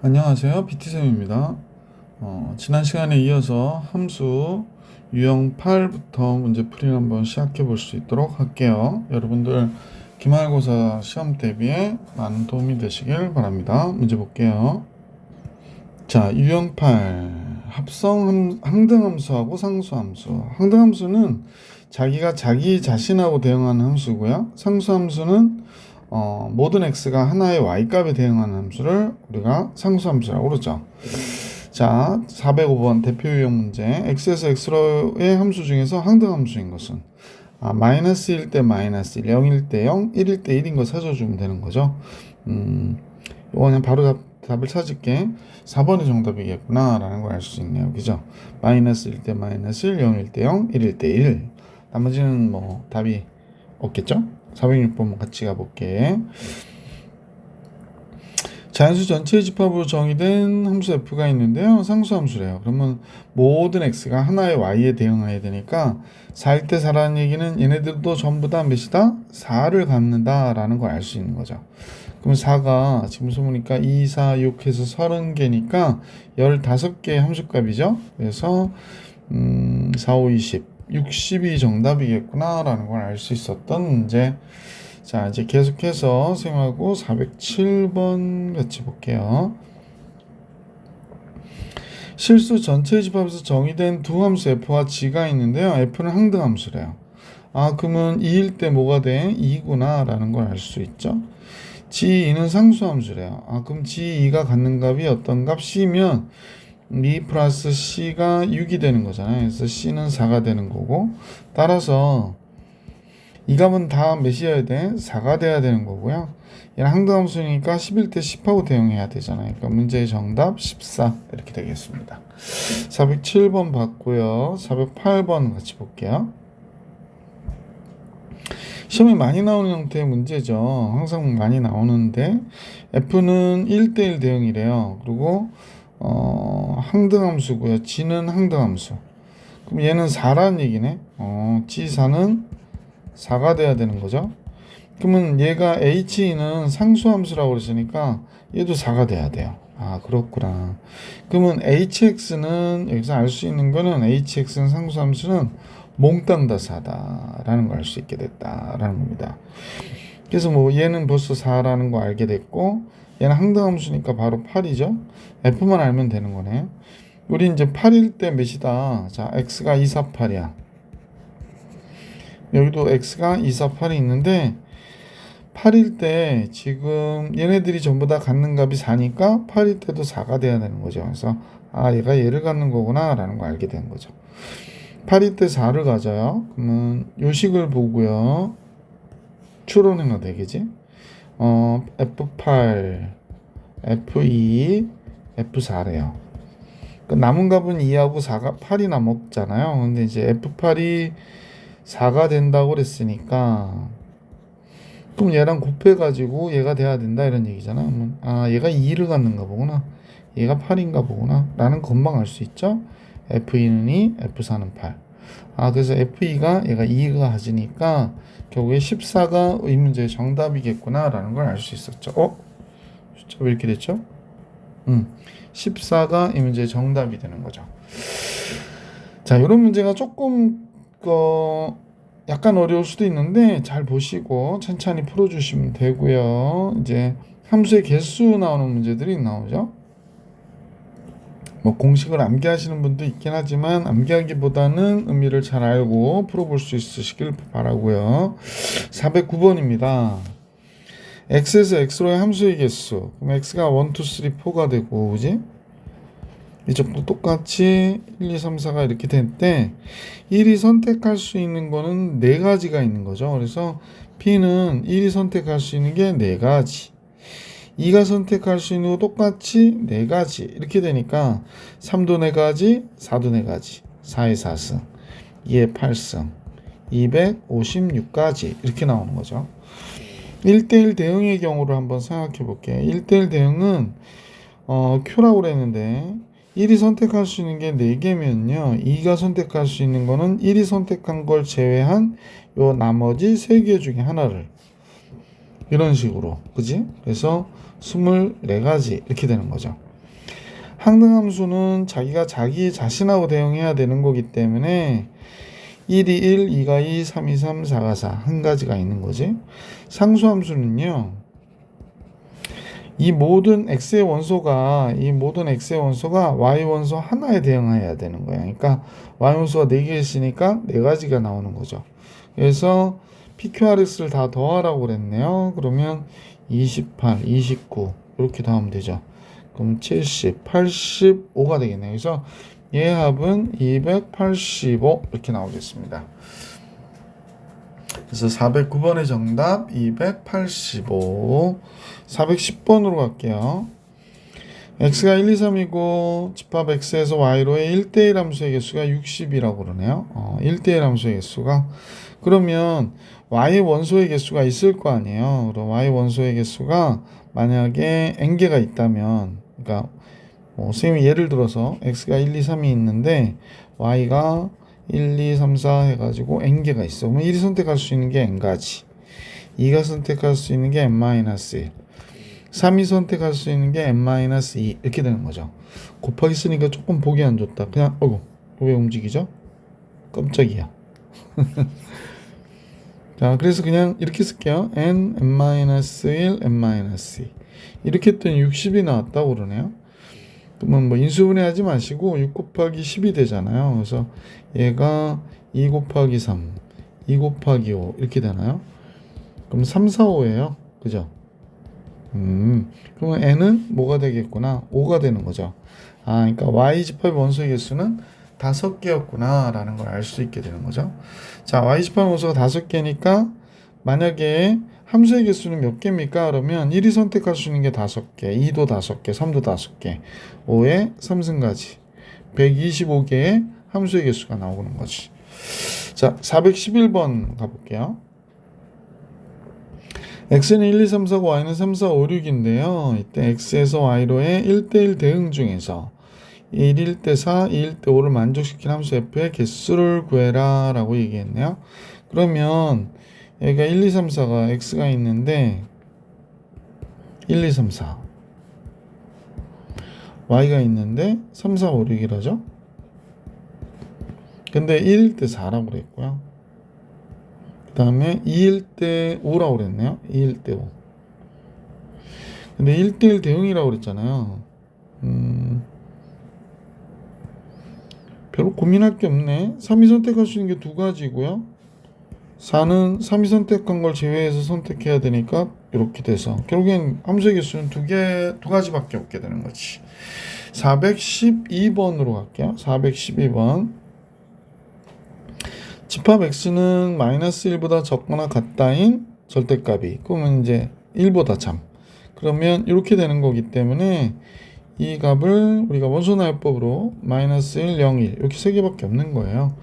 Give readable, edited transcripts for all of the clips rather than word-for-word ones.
안녕하세요. BT쌤입니다. 지난 시간에 이어서 함수 유형 8부터 문제 풀이를 한번 시작해 볼 수 있도록 할게요. 여러분들 기말고사 시험 대비에 많은 도움이 되시길 바랍니다. 문제 볼게요. 자, 유형 8 합성 항등함수하고 상수함수. 항등함수는 자기가 자기 자신하고 대응하는 함수고요. 상수함수는 모든 x가 하나의 y값에 대응하는 함수를 우리가 상수함수라고 그러죠. 자, 405번 대표 유형 문제. x에서 x로의 함수 중에서 항등함수인 것은 마이너스 1 대 마이너스 1, 0일 때 0, 1일 때 1인 거 찾아주면 되는 거죠. 이거 그냥 바로 답을 찾을게. 4번이 정답이겠구나 라는 걸 알 수 있네요. 그죠? 마이너스 1 대 마이너스 1, 0일 때 0, 1일 때 1. 나머지는 뭐 답이 없겠죠? 406번 같이 가볼게. 자연수 전체의 집합으로 정의된 함수 f가 있는데요. 상수함수래요. 그러면 모든 x가 하나의 y에 대응해야 되니까 4일 때 4라는 얘기는 얘네들도 전부 다 몇이다? 4를 갖는다 라는 걸 알 수 있는 거죠. 그럼 4가 지금 보니까 2, 4, 6 해서 30개니까 15개의 함수값이죠. 그래서 4, 5, 20, 60이 정답이겠구나 라는 걸 알 수 있었던 문제. 자, 이제 계속해서 생하고 407번 같이 볼게요. 실수 전체 집합에서 정의된 두 함수 f와 g가 있는데요. f는 항등함수래요. 그러면 2일 때 뭐가 돼? 2구나 라는 걸 알 수 있죠. g2는 상수함수래요. 그럼 g2가 갖는 값이 어떤 값? c면 2 플러스 c가 6이 되는 거잖아요. 그래서 c는 4가 되는 거고, 따라서 이 값은 다 몇이어야 돼? 4가 돼야 되는 거고요. 얘는 항등함수니까 11대 10하고 대응해야 되잖아요. 그러니까 문제의 정답 14 이렇게 되겠습니다. 407번 봤고요. 408번 같이 볼게요. 시험에 많이 나오는 형태의 문제죠. 항상 많이 나오는데 F는 1대1 대응이래요. 그리고 항등함수고요. G는 항등함수. 그럼 얘는 4라는 얘기네. G4는 4가 돼야 되는 거죠. 그러면 얘가 H는 상수함수라고 그랬으니까 얘도 4가 돼야 돼요. 그렇구나. 그러면 HX는 여기서 알 수 있는 거는 HX는 상수함수는 몽땅 다 4다라는 걸 알 수 있게 됐다라는 겁니다. 그래서 뭐 얘는 벌써 4라는 거 알게 됐고 얘는 항등함수니까 바로 8이죠. F만 알면 되는 거네. 우리 이제 8일 때 몇이다? 자, X가 2, 4, 8이야. 여기도 x가 2, 4, 8이 있는데 8일 때 지금 얘네들이 전부 다 갖는 값이 4니까 8일 때도 4가 돼야 되는 거죠. 그래서 얘가 얘를 갖는 거구나 라는 거 알게 된 거죠. 8일 때 4를 가져요. 그러면 요식을 보고요. 추론해가 되겠지. F8, F2, F4래요. 남은 값은 2하고 4가 8이 남았잖아요. 근데 이제 F8이 4가 된다고 그랬으니까 그럼 얘랑 곱해가지고 얘가 돼야 된다 이런 얘기잖아. 얘가 2를 갖는가 보구나. 얘가 8인가 보구나 라는 금방 알 수 있죠. F2는 2, F4는 8. 그래서 F2가 얘가 2가 가지니까 결국에 14가 이 문제의 정답이겠구나 라는 걸 알 수 있었죠. 숫자 왜 이렇게 됐죠? 14가 이 문제의 정답이 되는 거죠. 자, 이런 문제가 조금 약간 어려울 수도 있는데 잘 보시고 천천히 풀어주시면 되고요. 이제 함수의 개수 나오는 문제들이 나오죠. 뭐 공식을 암기하시는 분도 있긴 하지만 암기하기보다는 의미를 잘 알고 풀어볼 수 있으시길 바라고요. 409번입니다. x에서 x로의 함수의 개수. 그럼 x가 1, 2, 3, 4가 되고, 그지? 이쪽도 똑같이 1, 2, 3, 4가 이렇게 될 때 1이 선택할 수 있는 거는 4가지가 있는 거죠. 그래서 P는 1이 선택할 수 있는 게 4가지, 2가 선택할 수 있는 거 똑같이 4가지 이렇게 되니까 3도 4가지, 4도 4가지, 4의 4승, 2의 8승, 256가지 이렇게 나오는 거죠. 1대1 대응의 경우를 한번 생각해 볼게요. 1대1 대응은 Q라고 그랬는데 1이 선택할 수 있는 게 4개면요. 2가 선택할 수 있는 거는 1이 선택한 걸 제외한 요 나머지 3개 중에 하나를. 이런 식으로. 그지? 그래서 24가지 이렇게 되는 거죠. 항등함수는 자기가 자기 자신하고 대응해야 되는 거기 때문에 1이 1, 2가 2, 3이 3, 4가 4 한 가지가 있는 거지. 상수함수는요. 이 모든 x의 원소가 y 원소 하나에 대응해야 되는 거야. 그러니까 y 원소가 4개 있으니까 4가지가 나오는 거죠. 그래서 PQRS를 다 더하라고 그랬네요. 그러면 28, 29 이렇게 더하면 되죠. 그럼 70, 85가 되겠네요. 그래서 얘 합은 285 이렇게 나오겠습니다. 그래서 409번의 정답 285. 410번으로 갈게요. x가 1, 2, 3이고 집합 x에서 y로의 1대1 함수의 개수가 60이라고 그러네요. 1대1 함수의 개수가. 그러면 y 원소의 개수가 있을 거 아니에요. 그럼 y 원소의 개수가 만약에 n개가 있다면, 그러니까 선생님이 예를 들어서 x가 1, 2, 3이 있는데 y가 1, 2, 3, 4 해가지고 n개가 있어. 그러면 1이 선택할 수 있는 게 n가지, 2가 선택할 수 있는 게 n-1, 3이 선택할 수 있는 게 n-2 이렇게 되는 거죠. 곱하기 쓰니까 조금 보기 안 좋다. 그냥 왜 움직이죠? 깜짝이야. 자, 그래서 그냥 이렇게 쓸게요. n-1, n-2 이렇게 했더니 60이 나왔다고 그러네요. 그러면 인수분해 하지 마시고 6 곱하기 10이 되잖아요. 그래서 얘가 2 곱하기 3, 2 곱하기 5 이렇게 되나요? 그럼 3, 4, 5예요. 그죠? 그러면 n은 뭐가 되겠구나? 5가 되는 거죠. 그러니까 y 집합의 원소의 개수는 5개였구나 라는 걸 알 수 있게 되는 거죠. 자, y 집합의 원소가 5개니까 만약에 함수의 개수는 몇 개입니까? 그러면 1이 선택할 수 있는 게 5개, 2도 5개, 3도 5개, 5에 3승가지 125개의 함수의 개수가 나오는 거지. 자, 411번 가볼게요. x는 1, 2, 3, 4, y는 3, 4, 5, 6인데요. 이때 x에서 y로의 1대1 대응 중에서 1일 때 4, 2일 때 5를 만족시킨 함수 f의 개수를 구해라 라고 얘기했네요. 그러면 여기가 1, 2, 3, 4가 x가 있는데 1, 2, 3, 4 y가 있는데 3, 4, 5, 6이라죠. 근데 1일 때 4라고 그랬고요. 그 다음에 2일 때 5라고 그랬네요. 2일 때 5. 근데 1대1 대응이라고 그랬잖아요. 별로 고민할 게 없네. 3이 선택할 수 있는 게 2가지고요. 4는 3이 선택한 걸 제외해서 선택해야 되니까 이렇게 돼서 결국엔 함수의 개수는 2가지밖에 없게 되는 거지. 412번으로 갈게요. 412번. 집합 x는 -1보다 적거나 같다인 절대값이, 그러면 이제 1보다 참. 그러면 이렇게 되는 거기 때문에 이 값을 우리가 원소나열법으로 -1, 0, 1 이렇게 3개밖에 없는 거예요.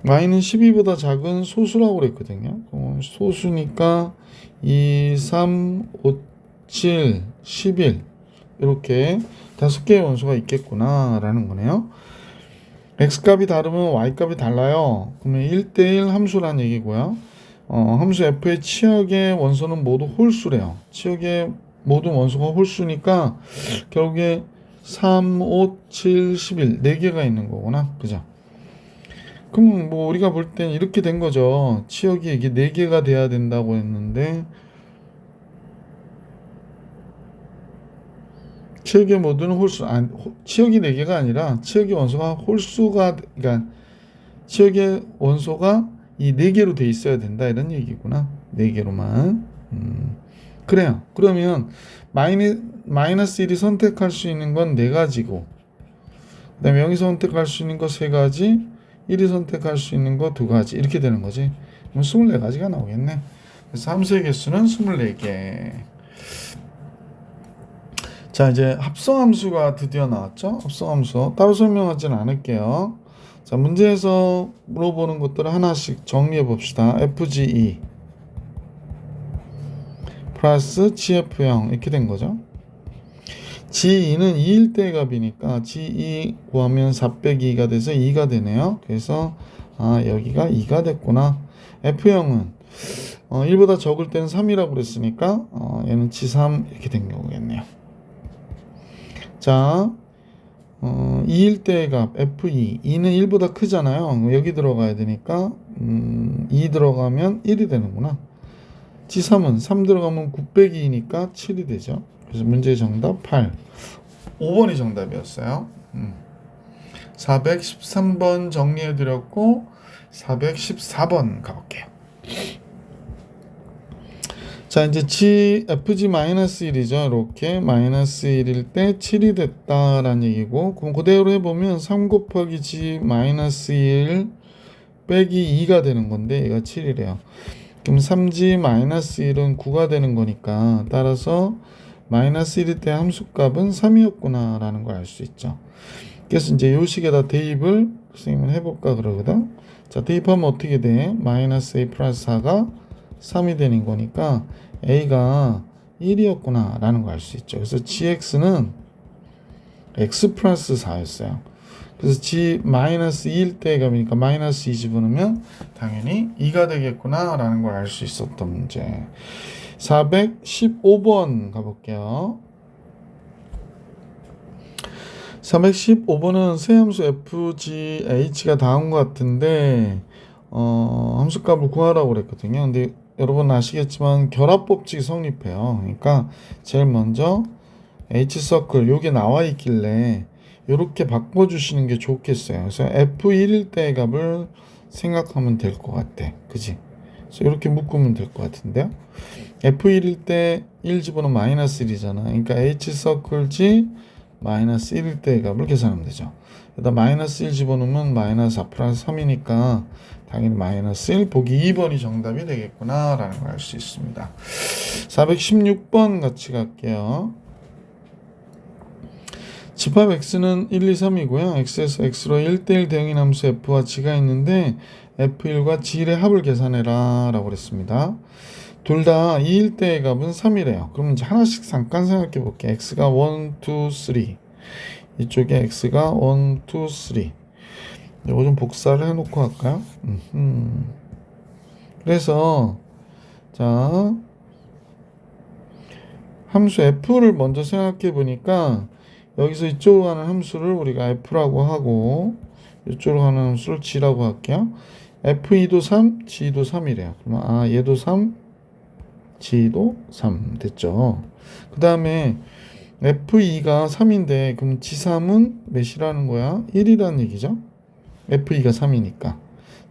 y는 12보다 작은 소수라고 그랬거든요. 소수니까 2, 3, 5, 7, 11 이렇게 5개의 원소가 있겠구나 라는 거네요. x값이 다르면 y값이 달라요. 그러면 1대1 함수란 얘기고요. 함수 f의 치역의 원소는 모두 홀수래요. 치역의 모든 원소가 홀수니까 결국에 3, 5, 7, 11 4개가 있는 거구나. 그죠? 그럼 우리가 볼 땐 이렇게 된 거죠. 치역이 이게 4개가 돼야 된다고 했는데 치역의 모두는 홀수, 치역이 4개가 아니라 치역의 원소가 홀수가, 그러니까 치역의 원소가 이 4개로 돼 있어야 된다 이런 얘기구나. 4개로만. 그래요. 그러면 -1이 선택할 수 있는 건 4가지고 그 다음에 0이 선택할 수 있는 거 3가지, 1이 선택할 수 있는 거 2가지 이렇게 되는 거지. 그럼 24가지가 나오겠네. 그래서 함수의 개수는 24개. 자, 이제 합성함수가 드디어 나왔죠. 합성함수 따로 설명하지는 않을게요. 자, 문제에서 물어보는 것들을 하나씩 정리해 봅시다. FGE 플러스 GF0 이렇게 된 거죠. G2는 2일 때의 값이니까 G2 구하면 4 빼기 2가 돼서 2가 되네요. 그래서 여기가 2가 됐구나. F0은 1보다 적을 때는 3이라고 그랬으니까 얘는 G3 이렇게 된 거겠네요. 자, 2일 때의 값 F2, 2는 1보다 크잖아요. 여기 들어가야 되니까 2 들어가면 1이 되는구나. G3은 3 들어가면 9 빼기 2니까 7이 되죠. 그래서 문제의 정답 8. 5번이 정답이었어요. 413번 정리해드렸고 414번 가볼게요. 자, 이제 FG-1이죠. 이렇게 마이너스 1일 때 7이 됐다라는 얘기고, 그럼 그대로 해보면 3 곱하기 G-1 빼기 2가 되는 건데 얘가 7이래요. 그럼 3G-1은 9가 되는 거니까 따라서 마이너스 1일 때 함수값은 3이었구나 라는 걸 알 수 있죠. 그래서 이제 요 식에다 대입을 선생님은 해볼까 그러거든. 자, 대입하면 어떻게 돼? 마이너스 A 플러스 4가 3이 되는 거니까 A가 1이었구나 라는 걸 알 수 있죠. 그래서 GX는 X 플러스 4였어요. 그래서 G 마이너스 2일 때 값이니까 마이너스 2 집어넣으면 당연히 2가 되겠구나 라는 걸 알 수 있었던 문제. 415번 가볼게요. 415번은 세함수 FGH가 다음 것 같은데 함수값을 구하라고 그랬거든요. 근데 여러분 아시겠지만 결합법칙이 성립해요. 그러니까 제일 먼저 H서클 요게 나와 있길래 이렇게 바꿔주시는 게 좋겠어요. 그래서 F1일 때의 값을 생각하면 될 것 같아. 그지? 그래서 이렇게 묶으면 될 것 같은데요. F1일 때 1 집어넣으면 마이너스 1이잖아. 그러니까 H서클 G 마이너스 1일 때의 값을 계산하면 되죠. 여기다 마이너스 1 집어넣으면 마이너스 4 플러스 3이니까 당연히 마이너스 1 보기 2번이 정답이 되겠구나 라는 걸 알 수 있습니다. 416번 같이 갈게요. 집합 x는 1, 2, 3이고요. x에서 x로 1대1 대응인 함수 f와 g가 있는데 f1과 g1의 합을 계산해라 라고 그랬습니다. 둘 다 2일 때의 값은 3이래요. 그럼 이제 하나씩 잠깐 생각해 볼게요. x가 1, 2, 3 이쪽에 x가 1, 2, 3 이거 좀 복사를 해놓고 할까요? 그래서 자 함수 f를 먼저 생각해 보니까 여기서 이쪽으로 가는 함수를 우리가 f라고 하고 이쪽으로 가는 함수를 g라고 할게요. f2도 3, g도 3이래요. 그러면 얘도 3, g도 3 됐죠. 그 다음에 f2가 3인데 그럼 g3은 몇이라는 거야? 1이라는 얘기죠. f2가 3이니까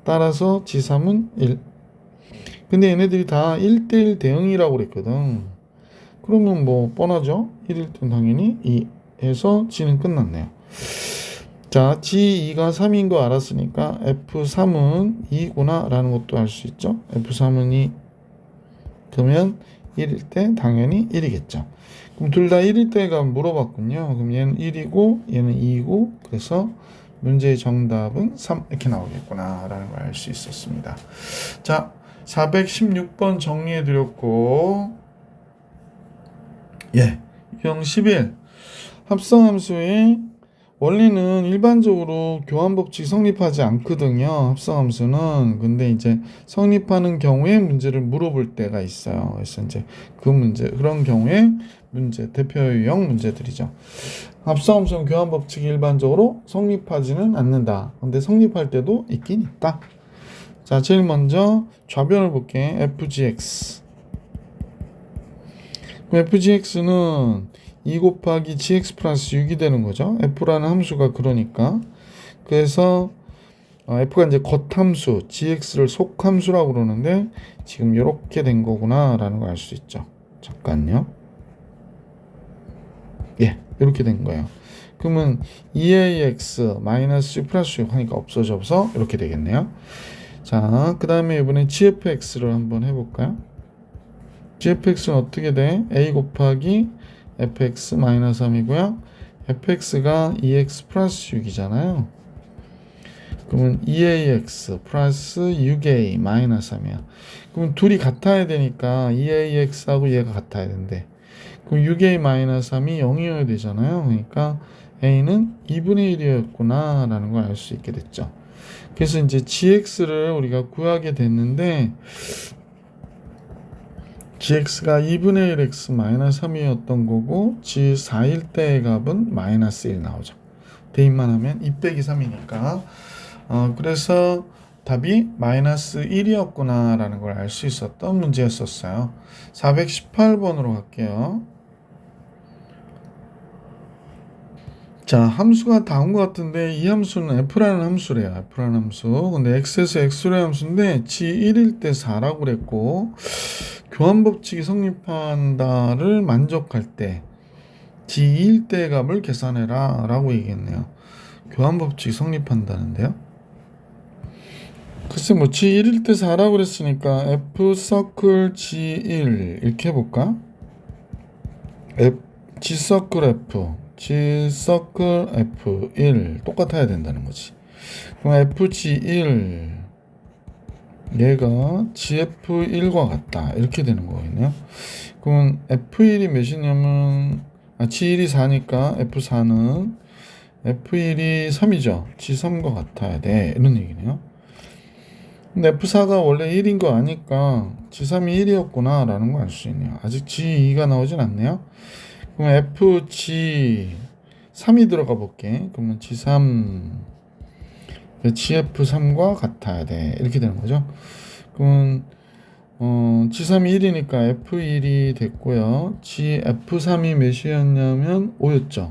따라서 g3은 1. 근데 얘네들이 다 1대1 대응이라고 그랬거든. 그러면 뭐 뻔하죠. 1일 땐 당연히 2 해서 g는 끝났네요. 자, g2가 3인 거 알았으니까 f3은 2구나 라는 것도 알 수 있죠. f3은 2 그러면 1일 때 당연히 1이겠죠. 그럼 둘 다 1일 때가 물어봤군요. 그럼 얘는 1이고 얘는 2이고 그래서 문제의 정답은 3 이렇게 나오겠구나 라는 걸 알 수 있었습니다. 자, 416번 정리해 드렸고 유형 11 합성함수의 원리는 일반적으로 교환법칙 성립하지 않거든요. 합성함수는. 근데 이제 성립하는 경우에 문제를 물어볼 때가 있어요. 그래서 이제 그 문제, 그런 경우에 문제, 대표 유형 문제들이죠. 합성함수는 교환법칙이 일반적으로 성립하지는 않는다. 근데 성립할 때도 있긴 있다. 자, 제일 먼저 좌변을 볼게. FGX. FGX는 2 곱하기 gx 플러스 6이 되는 거죠. f라는 함수가 그러니까. 그래서 f가 이제 겉함수, gx를 속함수라고 그러는데 지금 이렇게 된 거구나 라는 걸 알 수 있죠. 잠깐요. 이렇게 된 거예요. 그러면 2ax 마이너스 6 플러스 6 하니까 없어져서 이렇게 되겠네요. 자, 그 다음에 이번에 gfx를 한번 해볼까요? gfx는 어떻게 돼? a 곱하기 fx 마이너스 3이고요. fx가 2x 플러스 6이잖아요. 그러면 2ax 플러스 6a 마이너스 3이야. 그럼 둘이 같아야 되니까 2ax하고 얘가 같아야 된대. 그럼 6a 마이너스 3이 0이어야 되잖아요. 그러니까 a는 2분의 1이었구나 라는 걸 알 수 있게 됐죠. 그래서 이제 gx를 우리가 구하게 됐는데 gx가 2분의 1x 마이너스 3이었던 거고 g 4일 때의 값은 마이너스 1 나오죠. 대입만 하면 2 빼기 3이니까 그래서 답이 마이너스 1이었구나 라는 걸 알 수 있었던 문제였었어요. 418번으로 갈게요. 자, 함수가 다운 것 같은데 이 함수는 f라는 함수래요. f라는 함수. 근데 x에서 x라는 함수인데 g1일 때 4라고 그랬고 교환법칙이 성립한다를 만족할 때 g2일 때 값을 계산해라 라고 얘기했네요. 교환법칙이 성립한다는데요. 글쎄 뭐 g1일 때 4라고 그랬으니까 f 서클 g1 이렇게 해볼까? g 서클 f G 서클 F1 똑같아야 된다는 거지. 그럼 FG1 얘가 GF1과 같다 이렇게 되는 거겠네요. 그럼 F1이 몇이냐면 G1이 4니까 F4는 F1이 3이죠. G3과 같아야 돼 이런 얘기네요. 근데 F4가 원래 1인 거 아니까 G3이 1이었구나 라는 거 알 수 있네요. 아직 G2가 나오진 않네요. 그럼 FG 3이 들어가 볼게. 그러면 G3 GF3과 같아야 돼. 이렇게 되는 거죠. 그러면 G3이 1이니까 F1이 됐고요. GF3이 몇이었냐면 5였죠.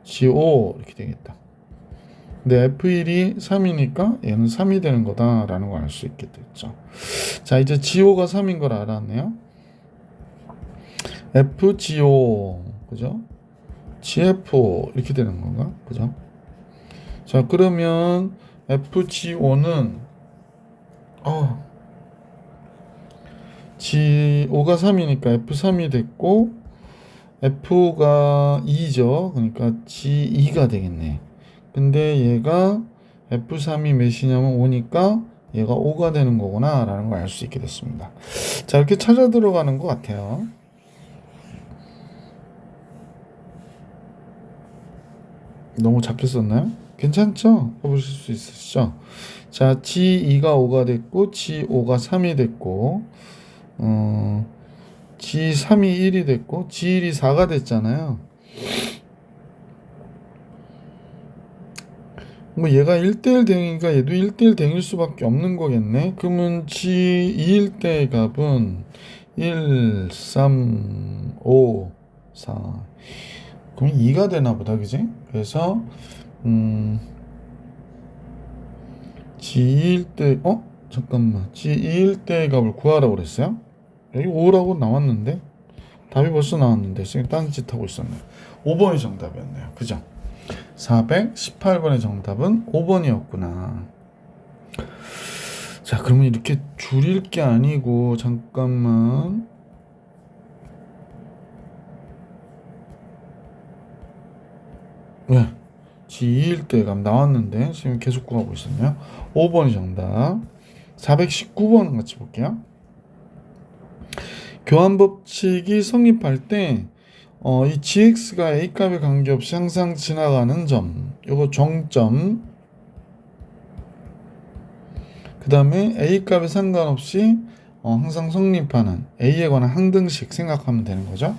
G5 이렇게 되겠다. 근데 F1이 3이니까 얘는 3이 되는 거다라는 걸 알 수 있게 됐죠. 자, 이제 G5가 3인 걸 알았네요. FGO 그죠? GF 이렇게 되는 건가? 그죠? 자, 그러면 FGO는 G5가 3이니까 F3이 됐고 F가 2죠. 그러니까 G2가 되겠네. 근데 얘가 F3이 몇이냐면 5니까 얘가 5가 되는 거구나 라는 걸 알 수 있게 됐습니다. 자, 이렇게 찾아 들어가는 것 같아요. 너무 작게 썼나요? 괜찮죠? 해보실 수 있으시죠? 자, G2가 5가 됐고 G5가 3이 됐고 G3이 1이 됐고 G1이 4가 됐잖아요. 뭐 얘가 1대1 대응이니까 얘도 1대1 대응일 수밖에 없는 거겠네. 그러면 G2일 때의 값은 1, 3, 5, 4 그럼 2가 되나 보다, 그지? 그래서 G2일 때 잠깐만 G2일 때의 값을 구하라고 그랬어요? 여기 5라고 나왔는데 답이 벌써 나왔는데 지금 딴짓 하고 있었네. 5번이 정답이었네요. 그죠? 418번의 정답은 5번이었구나. 자, 그러면 이렇게 줄일 게 아니고 잠깐만 네, G2일 때 값 나왔는데 지금 계속 구하고 있었네요. 5번이 정답. 419번 같이 볼게요. 교환법칙이 성립할 때 이 gx가 a 값에 관계없이 항상 지나가는 점, 요거 정점. 그 다음에 a 값에 상관없이 항상 성립하는 a에 관한 항등식 생각하면 되는 거죠.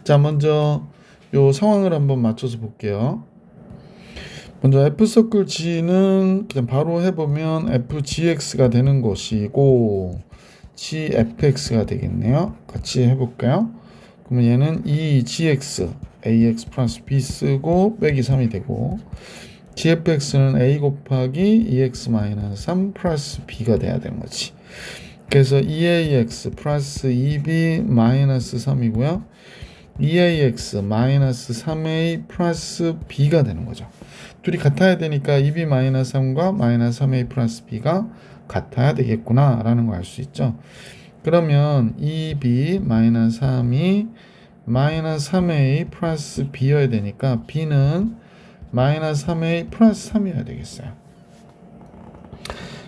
자, 먼저 요 상황을 한번 맞춰서 볼게요. 먼저 f 서클 g는 그냥 바로 해보면 fgx가 되는 것이고 gfx가 되겠네요. 같이 해볼까요? 그러면 얘는 2gx ax 플러스 b 쓰고 빼기 3이 되고 gfx는 a 곱하기 2x 마이너스 3 플러스 b가 돼야 되는 거지. 그래서 2ax 플러스 2b 마이너스 3이고요. 2ax 마이너스 3a 플러스 b가 되는 거죠. 둘이 같아야 되니까 2b 마이너스 3과 마이너스 3a 플러스 b가 같아야 되겠구나 라는 거 알 수 있죠. 그러면 2b 마이너스 3이 마이너스 3a 플러스 b여야 되니까 b는 마이너스 3a 플러스 3이어야 되겠어요.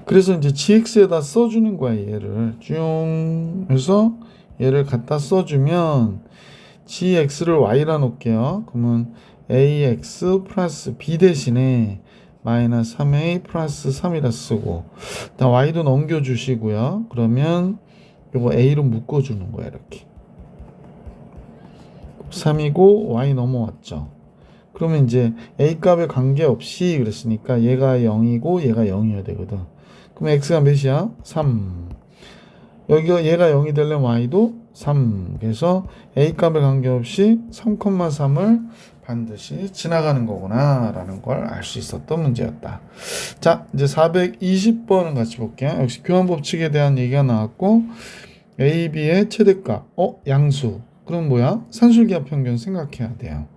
그래서 이제 gx에다 써주는 거야. 얘를 쭉 해서 얘를 갖다 써주면 gx를 y라 놓을게요. 그러면 ax 플러스 b 대신에 마이너스 3a 플러스 3이라 쓰고 일단 y도 넘겨주시고요. 그러면 이거 a로 묶어주는 거야. 이렇게 3이고 y 넘어왔죠. 그러면 이제 a 값에 관계없이 그랬으니까 얘가 0이고 얘가 0이어야 되거든. 그럼 x가 몇이야? 3. 여기가 얘가 0이 되려면 y도 3. 그래서 a 값에 관계없이 3,3을 반드시 지나가는 거구나 라는 걸 알 수 있었던 문제였다. 자, 이제 420번은 같이 볼게요. 역시 교환법칙에 대한 얘기가 나왔고 a, b의 최대값, 양수. 그럼 뭐야? 산술기하 평균 생각해야 돼요.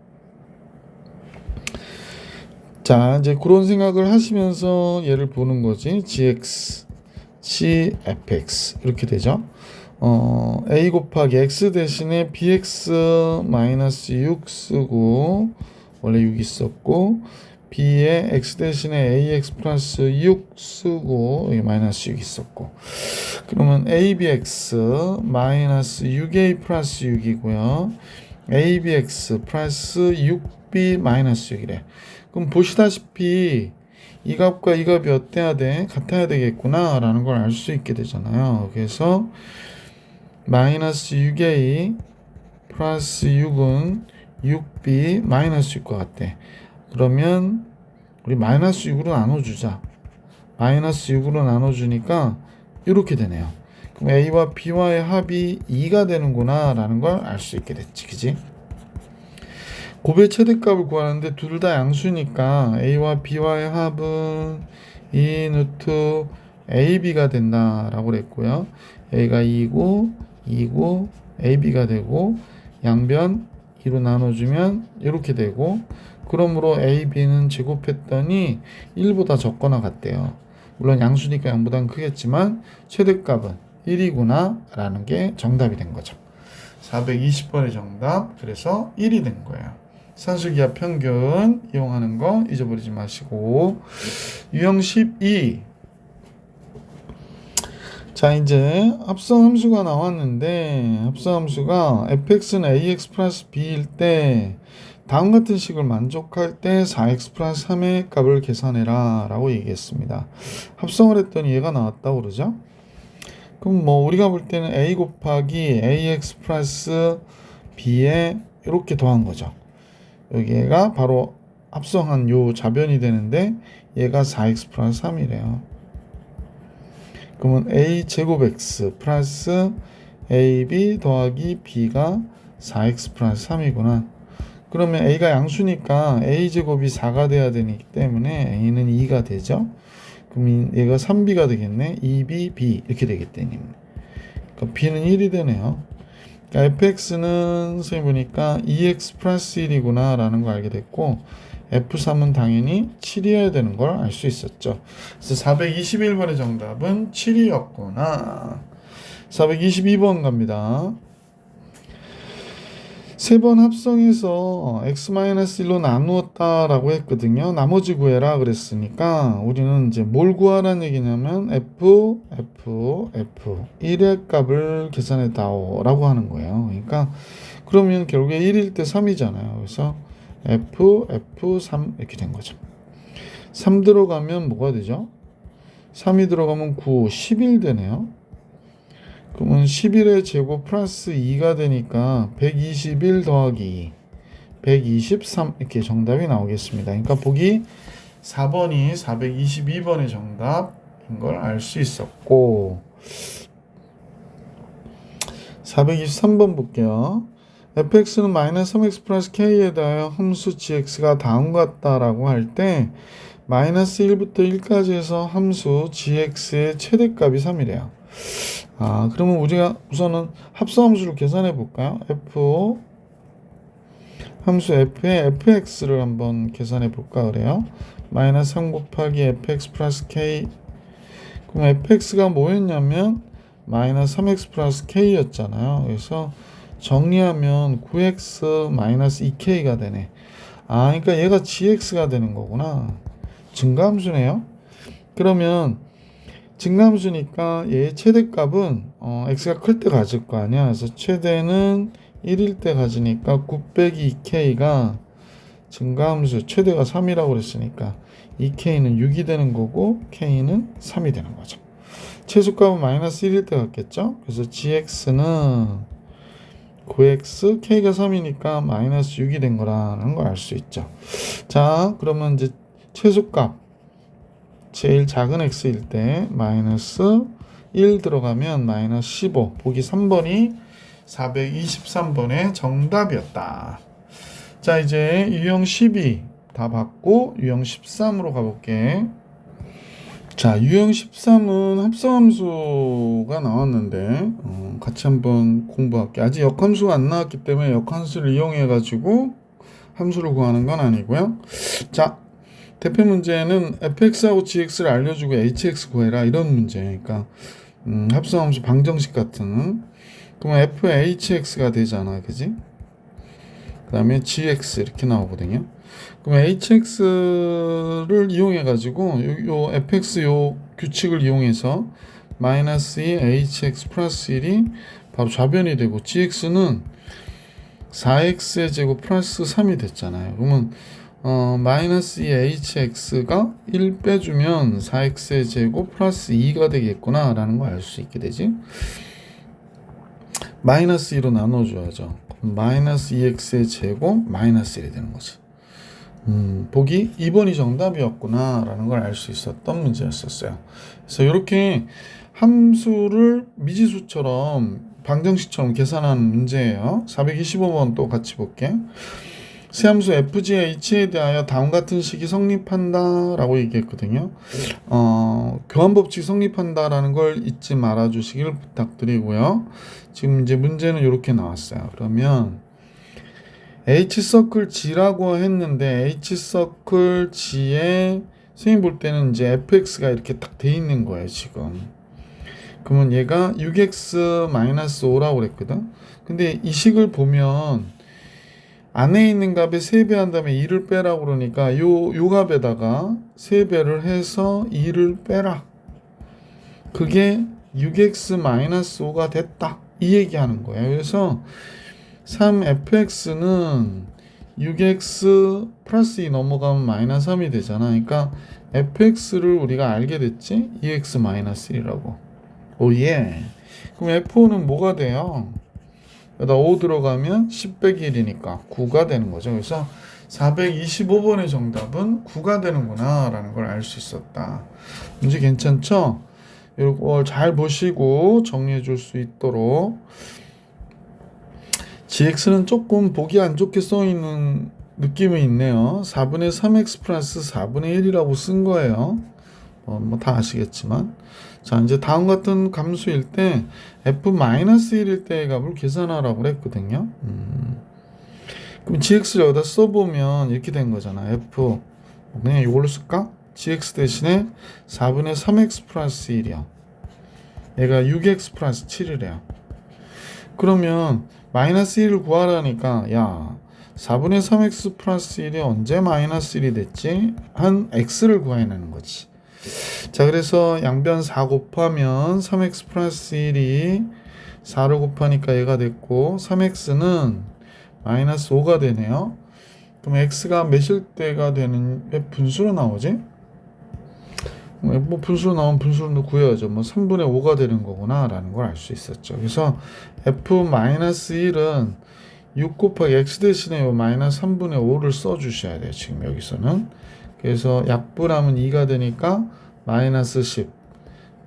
자, 이제 그런 생각을 하시면서 얘를 보는 거지. gx, cfx 이렇게 되죠. a 곱하기 x 대신에 bx 마이너스 6 쓰고 원래 6 있었고 b에 x 대신에 ax 플러스 6 쓰고 여기 마이너스 6 있었고 그러면 abx 마이너스 6a 플러스 6이고요. abx 플러스 6b 마이너스 6이래. 그럼 보시다시피 이 값과 이 값이 어때야 돼? 같아야 되겠구나 라는 걸 알 수 있게 되잖아요. 그래서 마이너스 6a 플러스 6은 6b 마이너스 6과 같대. 그러면 우리 마이너스 6으로 나눠주자. 마이너스 6으로 나눠주니까 이렇게 되네요. 그럼 a와 b와의 합이 2가 되는구나 라는 걸 알 수 있게 됐지. 그지? 곱의 최대값을 구하는데 둘 다 양수니까 a와 b와의 합은 2 루트 ab가 된다라고 그랬고요. a가 2고 2고 ab가 되고 양변 2로 나눠주면 이렇게 되고 그러므로 ab는 제곱했더니 1보다 적거나 같대요. 물론 양수니까 0보다는 크겠지만 최대값은 1이구나 라는 게 정답이 된 거죠. 420번의 정답, 그래서 1이 된 거예요. 산술기하 평균 이용하는 거 잊어버리지 마시고. 유형 12. 자, 이제 합성 함수가 나왔는데 합성 함수가 fx는 ax 플러스 b일 때 다음 같은 식을 만족할 때 4x 플러스 3의 값을 계산해라 라고 얘기했습니다. 합성을 했더니 얘가 나왔다고 그러죠. 그럼 뭐 우리가 볼 때는 a 곱하기 ax 플러스 b에 이렇게 더한 거죠. 여기가 바로 합성한 요 자변이 되는데 얘가 4x 플러스 3이래요. 그러면 a 제곱 x 플러스 ab 더하기 b가 4x 플러스 3이구나. 그러면 a가 양수니까 a 제곱이 4가 돼야 되기 때문에 a는 2가 되죠. 그럼 얘가 3b가 되겠네. 2b, b 이렇게 되겠다니. 그러니까 b는 1이 되네요. 그러니까 fx는 선생님 보니까 2x 플러스 1이구나 라는 걸 알게 됐고 f3은 당연히 7이어야 되는 걸 알 수 있었죠. 그래서 421번의 정답은 7이었구나. 422번 갑니다. 세 번 합성해서 x-1로 나누었다라고 했거든요. 나머지 구해라 그랬으니까 우리는 이제 뭘 구하라는 얘기냐면 f 1의 값을 계산해 다오 라고 하는 거예요. 그러니까 그러면 결국에 1일 때 3이잖아요. 그래서 f3 이렇게 된 거죠. 3 들어가면 뭐가 되죠? 3이 들어가면 9, 11 되네요. 그러면 11의 제곱 플러스 2가 되니까 121 더하기 123 이렇게 정답이 나오겠습니다. 그러니까 보기 4번이 422번의 정답인 걸 알 수 있었고 423번 볼게요. fx는 마이너스 3x 플러스 k에 대하여 함수 gx가 다음과 같다라고 할 때 마이너스 1부터 1까지 해서 함수 gx의 최대값이 3이래요. 그러면 우리가 우선은 합성함수를 계산해 볼까요? 함수 f의 fx를 한번 계산해 볼까 그래요. 마이너스 3 곱하기 fx 플러스 k. 그럼 fx가 뭐였냐면 마이너스 3x 플러스 k였잖아요. 그래서 정리하면 9x 마이너스 2k가 되네. 그러니까 얘가 gx가 되는 거구나. 증가함수네요. 그러면 증가함수니까 얘의 최대값은 x가 클 때 가질 거 아니야. 그래서 최대는 1일 때 가지니까 9 빼기 2k가 증가함수 최대가 3이라고 그랬으니까 2k는 6이 되는 거고 k는 3이 되는 거죠. 최소값은 마이너스 1일 때 같겠죠. 그래서 gx는 9x, k가 3이니까 마이너스 6이 된 거라는 걸 알 수 있죠. 자, 그러면 이제 최소값 제일 작은 x일 때 마이너스 1 들어가면 마이너스 15. 보기 3번이 423번의 정답이었다. 자, 이제 유형 12 다 받고 유형 13으로 가볼게. 자, 유형 13은 합성함수가 나왔는데 같이 한번 공부할게. 아직 역함수가 안 나왔기 때문에 역함수를 이용해 가지고 함수를 구하는 건 아니고요. 자, 대표 문제는 fx하고 gx를 알려주고 hx 구해라 이런 문제. 그러니까 합성함수 방정식 같은. 그러면 fhx가 되잖아, 그지? 그 다음에 gx 이렇게 나오거든요. 그럼 hx를 이용해 가지고 요 fx 요 규칙을 이용해서 마이너스 2 hx 플러스 1이 바로 좌변이 되고 gx는 4x의 제곱 플러스 3이 됐잖아요. 그러면 마이너스 2 hx가 1 빼주면 4x의 제곱 플러스 2가 되겠구나 라는 걸 알 수 있게 되지. 마이너스 2로 나눠줘야죠. 마이너스 2x의 제곱 마이너스 1이 되는 거지. 보기 2번이 정답이었구나 라는 걸 알 수 있었던 문제였었어요. 그래서 이렇게 함수를 미지수처럼 방정식처럼 계산하는 문제예요. 425번 또 같이 볼게. 세함수 fgh에 대하여 다음 같은 식이 성립한다 라고 얘기했거든요. 교환법칙 성립한다 라는 걸 잊지 말아 주시길 부탁드리고요. 지금 이제 문제는 이렇게 나왔어요. 그러면 h서클 g라고 했는데 h서클 g에 선생님 볼 때는 이제 fx가 이렇게 딱 돼 있는 거예요, 지금. 그러면 얘가 6x-5라고 그랬거든. 근데 이 식을 보면 안에 있는 값에 3배 한 다음에 2를 빼라고 그러니까 요 값에다가 3배를 해서 2를 빼라. 그게 6x-5가 됐다. 이 얘기하는 거예요. 그래서 3fx는 6x 플러스 2 넘어가면 마이너스 3이 되잖아. 그러니까 fx를 우리가 알게 됐지? 2x-1이라고. 오예. 그럼 f5는 뭐가 돼요? 여기다 5 들어가면 10 빼기 1이니까 9가 되는 거죠. 그래서 425번의 정답은 9가 되는구나 라는 걸 알 수 있었다. 문제 괜찮죠? 이걸 잘 보시고 정리해 줄 수 있도록. gx는 조금 보기 안 좋게 써있는 느낌이 있네요. 4분의 3x 플러스 4분의 1이라고 쓴 거예요. 뭐 다 아시겠지만. 자, 이제 다음 같은 감수일 때 f-1일 때의 값을 계산하라고 그랬거든요. 그럼 gx를 여기다 써보면 이렇게 된 거잖아. f 그냥 이걸로 쓸까? gx 대신에 4분의 3x 플러스 1이야. 얘가 6x 플러스 7이래요. 그러면 마이너스 1을 구하라니까 야 4분의 3x 플러스 1이 언제 마이너스 1이 됐지? 한 x를 구해내는 거지. 자, 그래서 양변 4 곱하면 3x 플러스 1이 4를 곱하니까 얘가 됐고 3x는 마이너스 5가 되네요. 그럼 x가 몇일 때가 되는 왜 분수로 나오지? 뭐 분수로 나오면 분수로 구해야죠. 뭐 3분의 5가 되는 거구나 라는 걸 알 수 있었죠. 그래서 f-1은 6 곱하기 x 대신에 요 마이너스 3분의 5를 써 주셔야 돼요. 지금 여기서는. 그래서 약분하면 2가 되니까 마이너스 10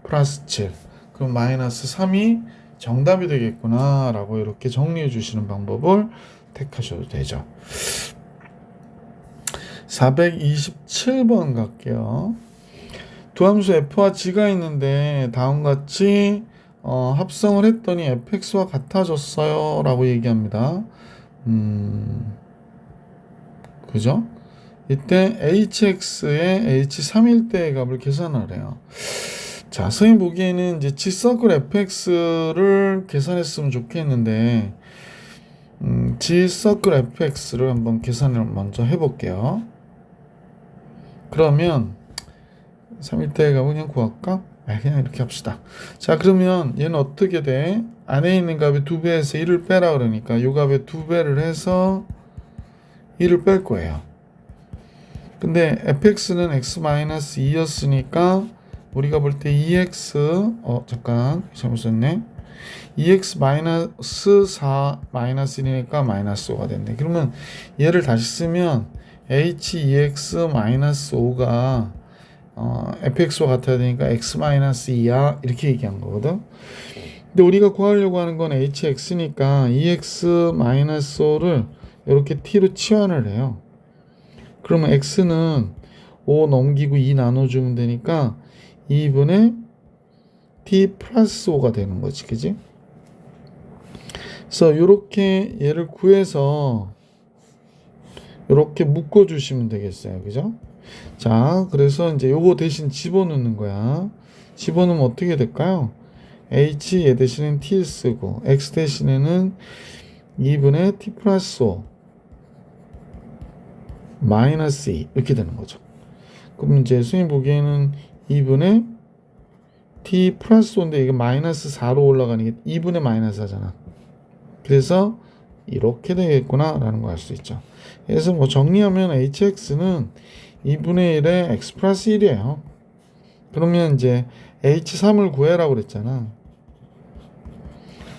플러스 7. 그럼 마이너스 3이 정답이 되겠구나 라고 이렇게 정리해 주시는 방법을 택하셔도 되죠. 427번 갈게요. 두 함수 f와 g가 있는데 다음같이 합성을 했더니 fx와 같아졌어요 라고 얘기합니다. 그죠? 이때 hx의 h3일 때의 값을 계산하래요. 자, 선생님 보기에는 이제 g서클 fx를 계산했으면 좋겠는데 g서클 fx를 한번 계산을 먼저 해볼게요. 그러면 3일 때의 값은 그냥 구할까? 그냥 이렇게 합시다. 자, 그러면 얘는 어떻게 돼? 안에 있는 값의 2배에서 1을 빼라 그러니까 이 값의 2배를 해서 1을 뺄 거예요. 근데 fx는 x-2였으니까 우리가 볼 때 2x 잠깐 잘못 썼네. 2x 마이너스 4 마이너스 1이니까 마이너스 5가 됐네. 그러면 얘를 다시 쓰면 h2x 마이너스 5가 fx와 같아야 되니까 x 마이너스 2야 이렇게 얘기한 거거든. 근데 우리가 구하려고 하는 건 hx니까 2x 마이너스 5를 이렇게 t로 치환을 해요. 그러면 x는 5 넘기고 2 나눠주면 되니까 2분의 t 플러스 5가 되는 거지, 그지? 그래서 이렇게 얘를 구해서 이렇게 묶어주시면 되겠어요, 그죠? 자, 그래서 이제 요거 대신 집어넣는 거야. 집어넣으면 어떻게 될까요? h 얘 대신엔 t 쓰고 x 대신에는 2분의 t 플러스 5 마이너스 2 이렇게 되는 거죠. 그럼 이제 선생님 보기에는 2분의 t 플러스 5인데 이게 마이너스 4로 올라가는 게 2분의 마이너스 4잖아. 그래서 이렇게 되겠구나 라는 거 알 수 있죠. 그래서 뭐 정리하면 hx는 2분의 1에 x 플러스 1이에요. 그러면 이제 h3을 구해라고 그랬잖아.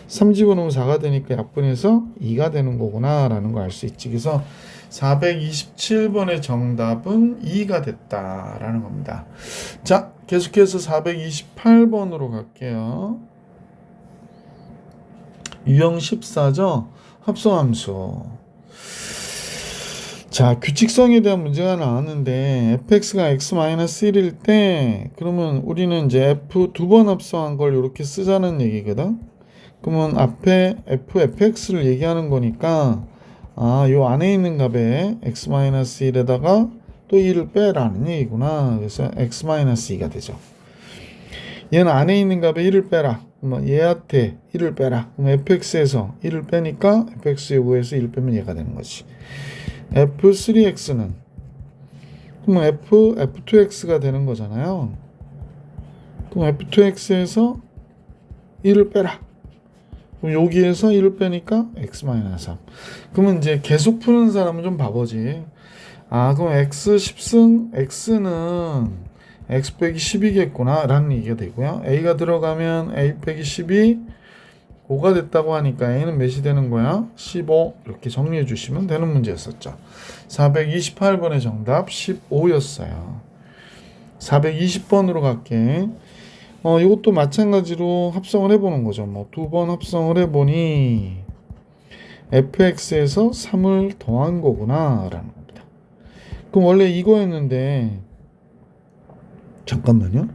3 집어넣으면 4가 되니까 약분해서 2가 되는 거구나 라는 거 알 수 있지. 그래서 427번의 정답은 2가 됐다라는 겁니다. 자, 계속해서 428번으로 갈게요. 유형 14죠. 합성함수. 자, 규칙성에 대한 문제가 나왔는데 fx가 x-1일 때 그러면 우리는 이제 f 두 번 합성한 걸 이렇게 쓰자는 얘기거든. 그러면 앞에 fx를 얘기하는 거니까 요 안에 있는 값에 x-1에다가 또 2를 빼라는 얘기구나. 그래서 x-2가 되죠. 얘는 안에 있는 값에 1을 빼라. 얘한테 1을 빼라. 그럼 fx에서 1을 빼니까 fx의 5에서 1 빼면 얘가 되는 거지. f3x는 그럼 f2x가 되는 거잖아요. 그럼 f2x에서 1을 빼라. 그럼 여기에서 1을 빼니까 x-3. 그러면 이제 계속 푸는 사람은 좀 바보지. 그럼 x 10승 x는 x 빼기 10이겠구나 라는 얘기가 되고요. a가 들어가면 a 빼기 10이 5가 됐다고 하니까 a는 몇이 되는 거야? 15 이렇게 정리해 주시면 되는 문제였었죠. 428번의 정답 15였어요. 420번으로 갈게. 이것도 마찬가지로 합성을 해보는 거죠. 뭐 두 번 합성을 해보니 fx에서 3을 더한 거구나 라는 겁니다. 그럼 원래 이거였는데 잠깐만요.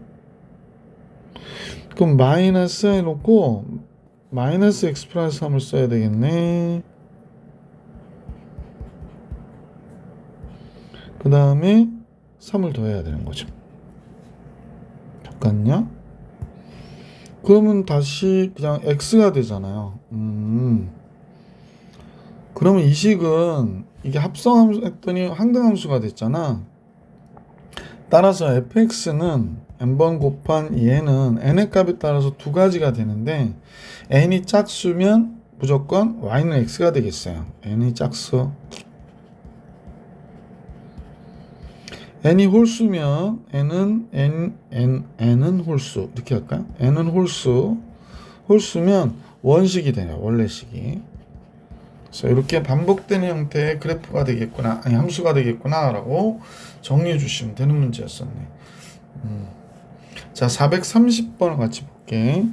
그럼 마이너스 해놓고 마이너스 x 플러스 3을 써야 되겠네. 그 다음에 3을 더해야 되는 거죠. 잠깐요. 그러면 다시 그냥 x가 되잖아요. 그러면 이 식은 이게 합성함수 했더니 항등함수가 됐잖아. 따라서 fx는 n번 곱한 얘는 n의 값에 따라서 두 가지가 되는데 n이 짝수면 무조건 y는 x가 되겠어요. n이 짝수. n이 홀수면 n은 홀수 이렇게 할까요? n은 홀수면 원식이 되네요. 원래식이. 그래서 이렇게 반복되는 형태의 그래프가 되겠구나, 함수가 되겠구나 라고 정리해 주시면 되는 문제였었네. 자, 430번을 같이 볼게.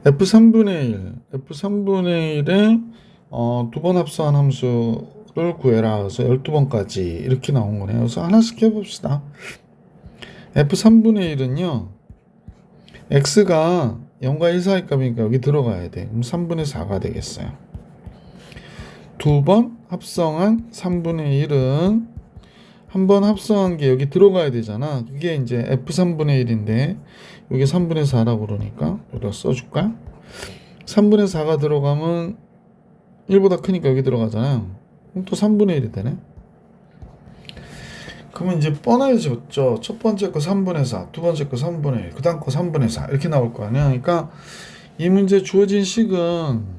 f3분의 1에 두 번 합성한 함수를 구해라. 그래서 12번까지 이렇게 나온 거네요. 그래서 하나씩 해봅시다. f3분의 1은요 x가 0과 1 사이 값이니까 여기 들어가야 돼. 그럼 3분의 4가 되겠어요. 두 번 합성한 3분의 1은 한 번 합성한 게 여기 들어가야 되잖아. 그게 이제 f3분의 1인데 여기 3분의 4라고 그러니까 여기다 써줄까? 3분의 4가 들어가면 1보다 크니까 여기 들어가잖아요. 그럼 또 3분의 1이 되네. 그러면 이제 뻔해졌죠. 첫 번째 거 3분의 4, 두 번째 거 3분의 1, 그 다음 거 3분의 4 이렇게 나올 거 아니야. 그러니까 이 문제 주어진 식은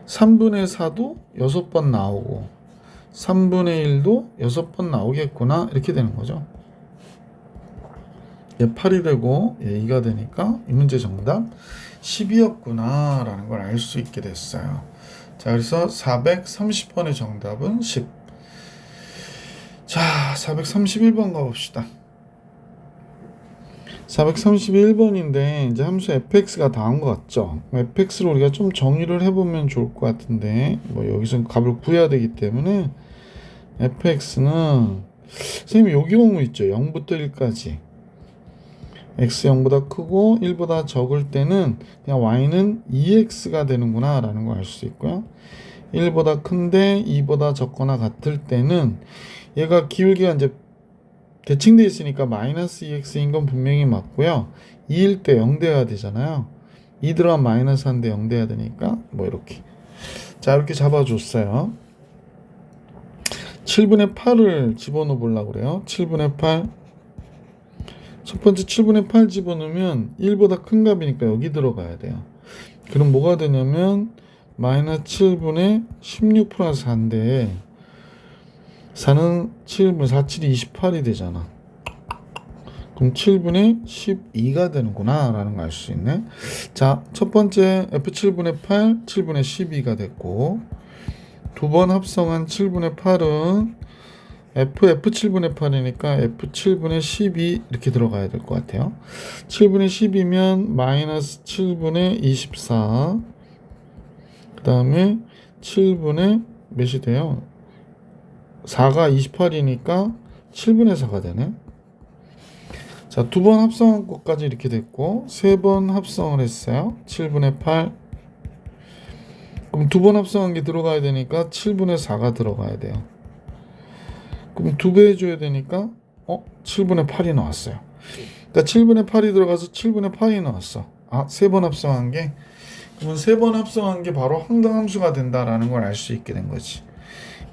3분의 4도 6번 나오고 3분의 1도 6번 나오겠구나 이렇게 되는 거죠. 얘 8이 되고 얘 2가 되니까 이 문제 정답 10이었구나 라는 걸 알 수 있게 됐어요. 자, 그래서 430번의 정답은 10. 자, 431번 가봅시다. 431번인데 이제 함수 fx가 다한 것 같죠. fx를 우리가 좀 정의를 해보면 좋을 것 같은데 뭐 여기서 값을 구해야 되기 때문에 fx는 선생님 여기 경우 있죠. 0부터 1까지 x 0보다 크고 1보다 적을 때는 그냥 y는 2x가 되는구나 라는 걸 알 수 있고요. 1보다 큰데 2보다 적거나 같을 때는 얘가 기울기가 이제 대칭되어 있으니까 마이너스 2x인 건 분명히 맞고요. 2일 때 0 돼야 되잖아요. 2 들어간 마이너스 1데 0 돼야 되니까 뭐 이렇게. 자, 이렇게 잡아줬어요. 7분의 8을 집어넣어 보려고 그래요. 7분의 8. 첫 번째 7분의 8 집어넣으면 1보다 큰 값이니까 여기 들어가야 돼요. 그럼 뭐가 되냐면 마이너스 7분의 16 플러스 4인데 4는 7분의 4, 7이 28이 되잖아. 그럼 7분의 12가 되는구나 라는 걸 알 수 있네. 자, 첫 번째 F7분의 8, 7분의 12가 됐고 두 번 합성한 7분의 8은 F7분의 8이니까 F7분의 12 이렇게 들어가야 될 것 같아요. 7분의 10이면 마이너스 7분의 24. 그 다음에 7분의 몇이 돼요? 4가 28이니까 7분의 4가 되네. 자, 두 번 합성한 것까지 이렇게 됐고 세 번 합성을 했어요. 7분의 8. 그럼 두 번 합성한 게 들어가야 되니까 7분의 4가 들어가야 돼요. 그럼 2배 해줘야 되니까 7분의 8이 나왔어요. 그러니까 7분의 8이 들어가서 7분의 8이 나왔어. 세 번 합성한 게. 그러면 세 번 합성한 게 바로 항등함수가 된다라는 걸 알 수 있게 된 거지.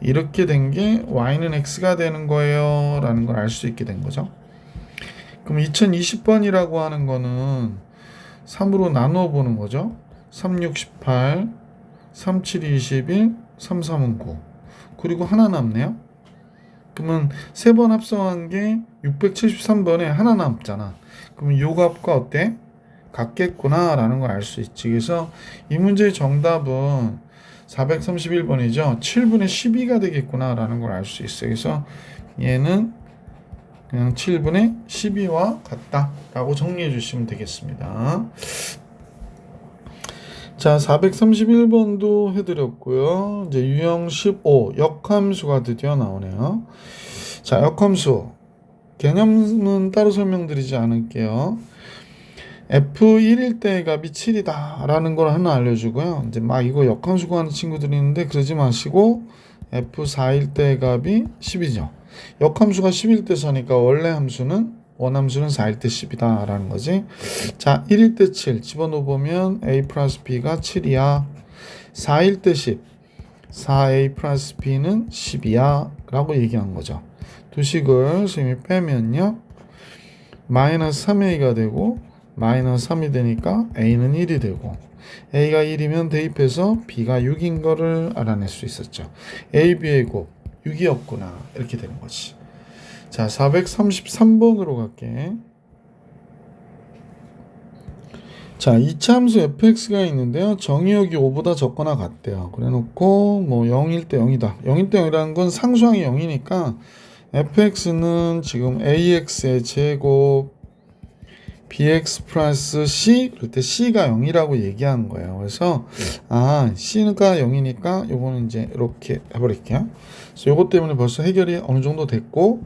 이렇게 된 게 y는 x가 되는 거예요 라는 걸 알 수 있게 된 거죠. 그럼 2020번이라고 하는 거는 3으로 나누어 보는 거죠. 3, 6, 18, 3, 7, 21, 3, 3은 9. 그리고 하나 남네요. 그러면 세 번 합성한 게 673번에 하나 남잖아. 그러면 요 값과 어때? 같겠구나 라는 걸 알 수 있지. 그래서 이 문제의 정답은 431번이죠. 7분의 12가 되겠구나 라는 걸 알 수 있어요. 그래서 얘는 그냥 7분의 12와 같다 라고 정리해 주시면 되겠습니다. 자, 431번도 해드렸고요. 이제 유형 15 역함수가 드디어 나오네요. 자, 역함수 개념은 따로 설명드리지 않을게요. F1일 때 값이 7이다 라는 걸 하나 알려주고요. 이제 막 이거 역함수 구하는 친구들이 있는데 그러지 마시고 F4일 때 값이 10이죠. 역함수가 10일 때 서니까 원래 함수는 원함수는 4일 때 10이다 라는 거지. 자, 1일 때 7 집어넣어 보면 a 플러스 b가 7이야. 4일 때 10 4a 플러스 b는 10이야 라고 얘기한 거죠. 두 식을 선생님이 빼면요 마이너스 3a가 되고 마이너스 3이 되니까 a는 1이 되고 a가 1이면 대입해서 b가 6인 거를 알아낼 수 있었죠. a, b의 곱 6이었구나 이렇게 되는 거지. 자, 433번으로 갈게. 자, 2차 함수 fx가 있는데요. 정의역이 5보다 적거나 같대요. 그래 놓고 뭐 0일 때 0이다. 0일 때 0이라는 건 상수항이 0이니까 fx는 지금 ax의 제곱 bx 플러스 c 그럴 때 c가 0이라고 얘기한 거예요. 그래서 c가 0이니까 요거는 이제 이렇게 해버릴게요. 그래서 요거 때문에 벌써 해결이 어느 정도 됐고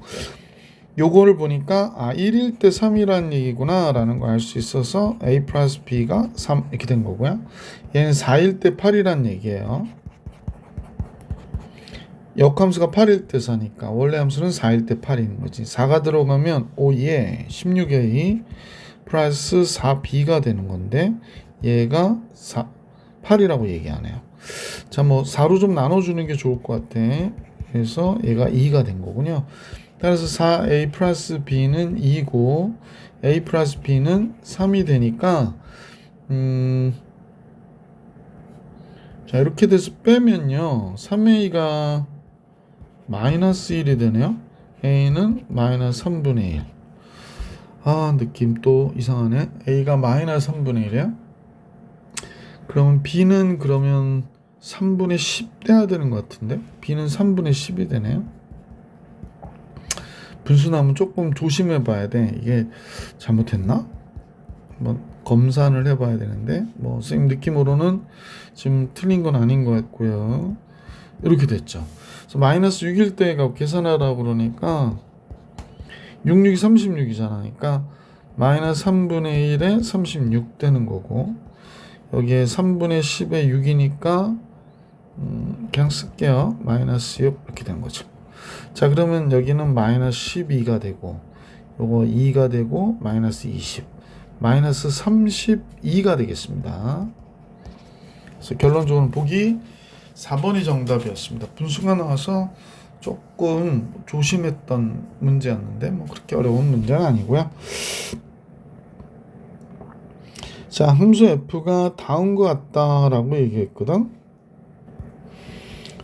요거를 보니까 1일 때 3이라는 얘기구나 라는 걸 알 수 있어서 a 플러스 b가 3 이렇게 된 거고요. 얘는 4일 때 8이라는 얘기예요. 역함수가 8일 때 4니까 원래 함수는 4일 때 8인 거지. 4가 들어가면 5에 16a 플러스 4b가 되는 건데 얘가 8이라고 얘기하네요. 자, 뭐 4로 좀 나눠주는 게 좋을 것 같아. 그래서 얘가 2가 된 거군요. 따라서 4a 플러스 b는 2고 a 플러스 b는 3이 되니까 자, 이렇게 돼서 빼면요 3a가 마이너스 1이 되네요. a는 마이너스 3분의 1. 느낌 또 이상하네. A가 마이너스 3분의 1이야? 그러면 B는 그러면 3분의 10 돼야 되는 것 같은데? B는 3분의 10이 되네요. 분수나면 조금 조심해 봐야 돼. 이게 잘못했나? 한번 검산을 해 봐야 되는데, 선생님 느낌으로는 지금 틀린 건 아닌 것 같고요. 이렇게 됐죠. 그래서 마이너스 6일 때가 계산하라고 그러니까 66이 36이잖아. 그러니까 마이너스 3분의 1에 36 되는 거고, 여기에 3분의 10에 6이니까 그냥 쓸게요. 마이너스 6 이렇게 된 거죠. 자, 그러면 여기는 마이너스 12가 되고, 요거 2가 되고, 마이너스 20, 마이너스 32가 되겠습니다. 그래서 결론적으로 보기 4번이 정답이었습니다. 분수가 나와서 조금 조심했던 문제였는데 그렇게 어려운 문제는 아니고요. 자, 함수 f가 다음과 같다라고 얘기했거든.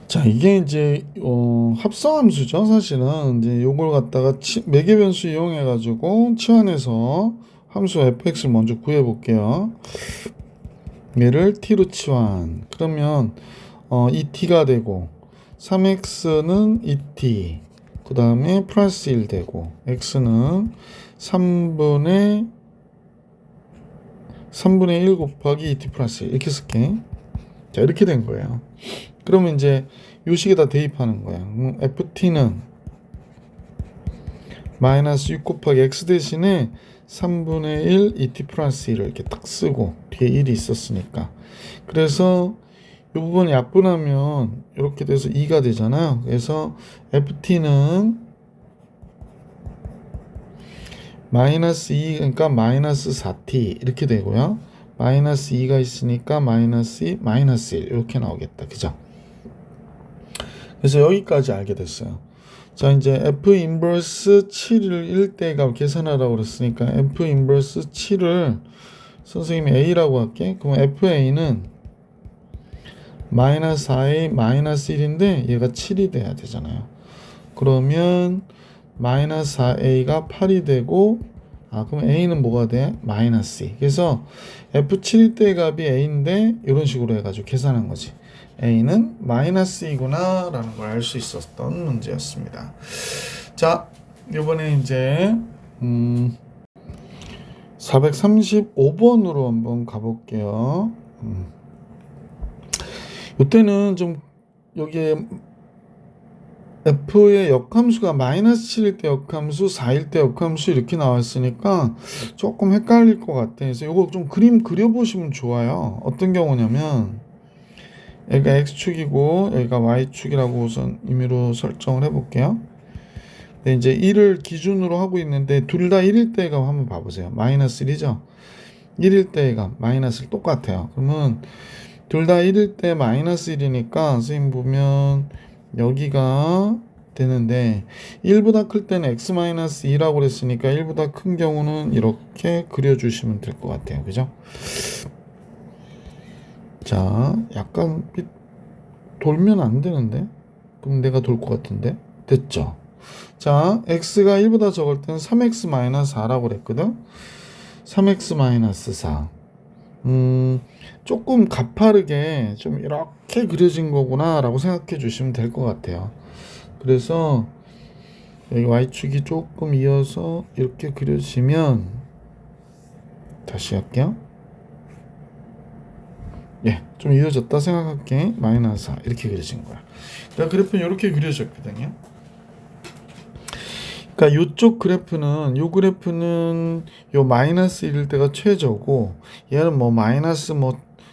자, 이게 이제 합성함수죠. 사실은 이제 요걸 갖다가 매개 변수 이용해 가지고 치환해서 함수 fx를 먼저 구해 볼게요. 얘를 t로 치환. 그러면 2t가 되고 3x는 2t, 그 다음에 플러스 1 되고 x는 3분의 1 곱하기 2t 플러스 1 이렇게 쓸게. 자, 이렇게 된 거예요. 그러면 이제 요 식에다 대입하는 거야. ft는 마이너스 6 곱하기 x 대신에 3분의 1 2t 플러스 1을 이렇게 딱 쓰고 뒤에 1이 있었으니까. 그래서 이 부분이 약분하면 이렇게 돼서 2가 되잖아요. 그래서 ft는 마이너스 2, 그러니까 마이너스 4t 이렇게 되고요. 마이너스 2가 있으니까 마이너스 2, 마이너스 1 이렇게 나오겠다. 그죠? 그래서 여기까지 알게 됐어요. 자, 이제 f 인버스 7을 1대값 계산하라고 그랬으니까 f 인버스 7을 선생님이 a라고 할게. 그럼 fa는 마이너스 4a 마이너스 1인데 얘가 7이 돼야 되잖아요. 그러면 마이너스 4a가 8이 되고, 그럼 a는 뭐가 돼? 마이너스 2. 그래서 f7일 때 값이 a인데 이런 식으로 해가지고 계산한 거지. a는 마이너스 2구나 라는 걸 알 수 있었던 문제였습니다. 자, 이번에 이제 435번으로 한번 가볼게요. 이때는 좀 여기에 f의 역함수가 마이너스 7일 때 역함수, 4일 때 역함수 이렇게 나왔으니까 조금 헷갈릴 것 같아. 그래서 이거 좀 그림 그려보시면 좋아요. 어떤 경우냐면 여기가 x축이고 여기가 y축이라고 우선 임의로 설정을 해볼게요. 근데 이제 1을 기준으로 하고 있는데 둘 다 1일 때의 값 한번 봐보세요. 마이너스 1이죠. 1일 때의 값 마이너스 1 똑같아요. 그러면 둘 다 1일 때 마이너스 1이니까 선생님 보면 여기가 되는데 1보다 클 때는 x-2라고 그랬으니까 1보다 큰 경우는 이렇게 그려주시면 될 것 같아요. 그죠? 자, 약간 돌면 안 되는데? 그럼 내가 돌 것 같은데? 됐죠? 자, x가 1보다 적을 때는 3x-4라고 그랬거든? 3x-4. 조금 가파르게 좀 이렇게 그려진 거구나 라고 생각해 주시면 될 것 같아요. 그래서 여기 y축이 조금 이어서 이렇게 그려지면 다시 할게요. 좀 이어졌다 생각할게. 마이너스 4 이렇게 그려진 거야. 그러니까 그래프는 이렇게 그려졌거든요. 그러니까 이쪽 그래프는 요 마이너스 1일 때가 최저고 얘는 마이너스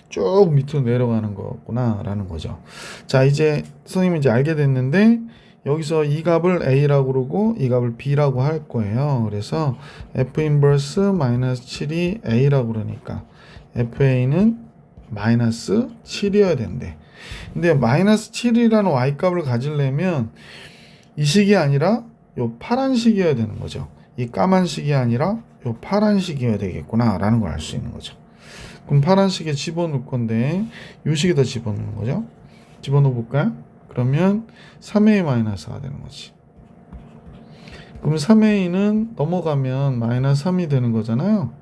쭉 밑으로 내려가는 거구나 라는 거죠. 자, 이제 선생님이 이제 알게 됐는데 여기서 이 값을 a라고 그러고 이 값을 b라고 할 거예요. 그래서 f 인버스 마이너스 7이 a라고 그러니까 fa는 마이너스 7이어야 된대. 근데 마이너스 7이라는 y 값을 가지려면 이 식이 아니라 요 파란식이어야 되는 거죠. 이 까만식이 아니라 요 파란식이어야 되겠구나 라는 걸 알 수 있는 거죠. 그럼 파란식에 집어넣을 건데 요 식에다 집어넣는 거죠. 집어넣어 볼까요? 그러면 3a-4가 되는 거지. 그럼 3a는 넘어가면 마이너스 3이 되는 거잖아요.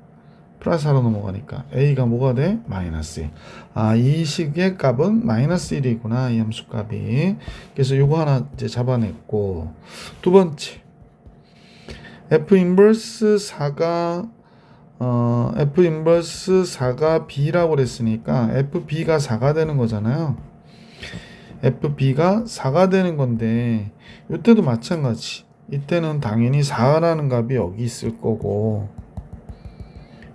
플러스 4로 넘어가니까 a가 뭐가 돼? 마이너스 1. 아, 이 식의 값은 마이너스 1이구나. 이 함수 값이. 그래서 요거 하나 이제 잡아냈고, 두 번째 f 인버스 4가 f 인버스 4가 b라고 그랬으니까 fb가 4가 되는 거잖아요. fb가 4가 되는 건데 이때도 마찬가지. 이때는 당연히 4라는 값이 여기 있을 거고